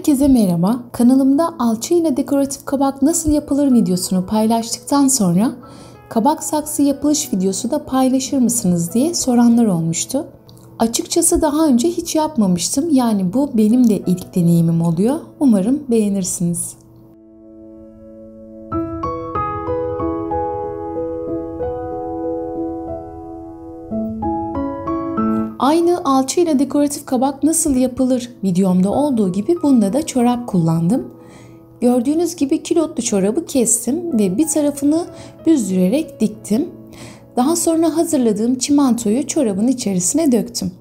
Herkese merhaba. Kanalımda alçı ile dekoratif kabak nasıl yapılır videosunu paylaştıktan sonra kabak saksı yapılış videosu da paylaşır mısınız diye soranlar olmuştu. Açıkçası daha önce hiç yapmamıştım. Yani bu benim de ilk deneyimim oluyor. Umarım beğenirsiniz. Aynı alçı ile dekoratif kabak nasıl yapılır videomda olduğu gibi bunda da çorap kullandım. Gördüğünüz gibi kilotlu çorabı kestim ve bir tarafını büzdürerek diktim. Daha sonra hazırladığım çimentoyu çorabın içerisine döktüm.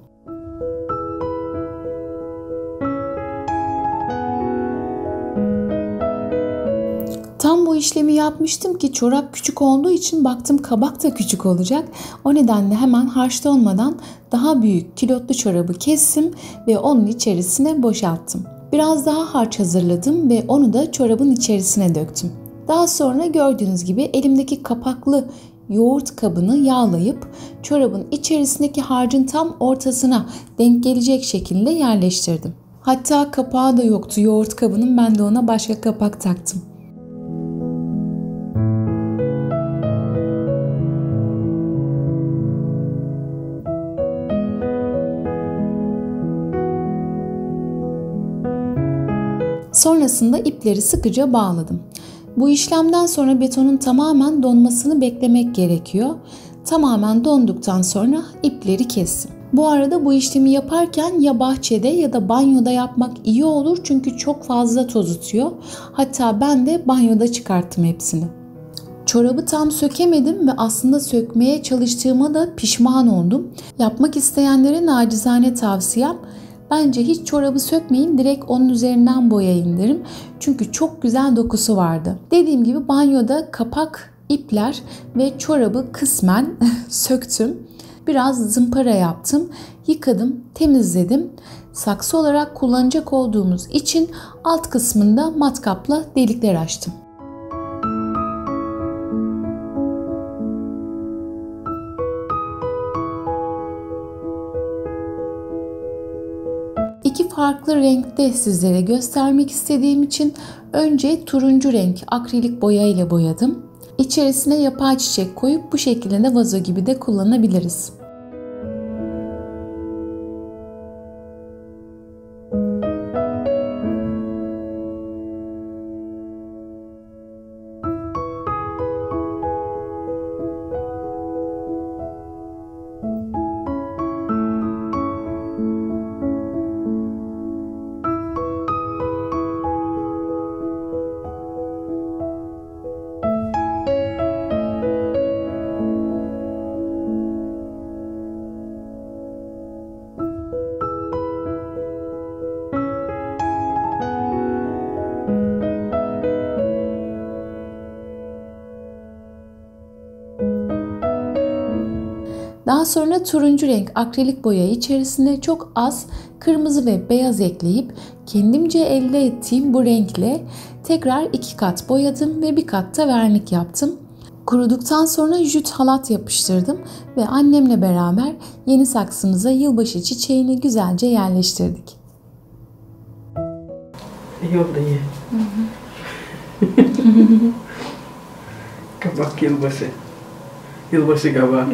Tam bu işlemi yapmıştım ki çorap küçük olduğu için baktım kabak da küçük olacak. O nedenle hemen harçta olmadan daha büyük kilotlu çorabı kestim ve onun içerisine boşalttım. Biraz daha harç hazırladım ve onu da çorabın içerisine döktüm. Daha sonra gördüğünüz gibi elimdeki kapaklı yoğurt kabını yağlayıp çorabın içerisindeki harcın tam ortasına denk gelecek şekilde yerleştirdim. Hatta kapağı da yoktu yoğurt kabının, ben de ona başka kapak taktım. Sonrasında ipleri sıkıca bağladım. Bu işlemden sonra betonun tamamen donmasını beklemek gerekiyor. Tamamen donduktan sonra ipleri kestim. Bu arada bu işlemi yaparken ya bahçede ya da banyoda yapmak iyi olur çünkü çok fazla toz tutuyor. Hatta ben de banyoda çıkarttım hepsini. Çorabı tam sökemedim ve aslında sökmeye çalıştığıma da pişman oldum. Yapmak isteyenlere nacizane tavsiyem, bence hiç çorabı sökmeyin, direkt onun üzerinden boyayın derim. Çünkü çok güzel dokusu vardı. Dediğim gibi banyoda kapak, ipler ve çorabı kısmen söktüm. Biraz zımpara yaptım, yıkadım, temizledim. Saksı olarak kullanacak olduğumuz için alt kısmında matkapla delikler açtım. İki farklı renkte sizlere göstermek istediğim için önce turuncu renk akrilik boya ile boyadım. İçerisine yapay çiçek koyup bu şekilde de vazo gibi de kullanabiliriz. Daha sonra turuncu renk akrilik boya içerisine çok az kırmızı ve beyaz ekleyip kendimce elde ettiğim bu renkle tekrar 2 kat boyadım ve bir kat da vernik yaptım. Kuruduktan sonra jüt halat yapıştırdım ve annemle beraber yeni saksımıza yılbaşı çiçeğini güzelce yerleştirdik. Yolda ye. Kabak yılbaşı. Yılbaşı kabağı.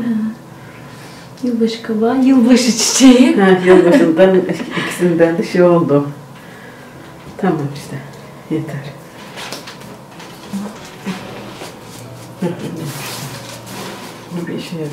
Yılbaşı kabağı, yılbaşı çiçeği. Yılbaşından ikisinden de şey oldu. Tamam işte. Yeter. Bu bir işe yarar.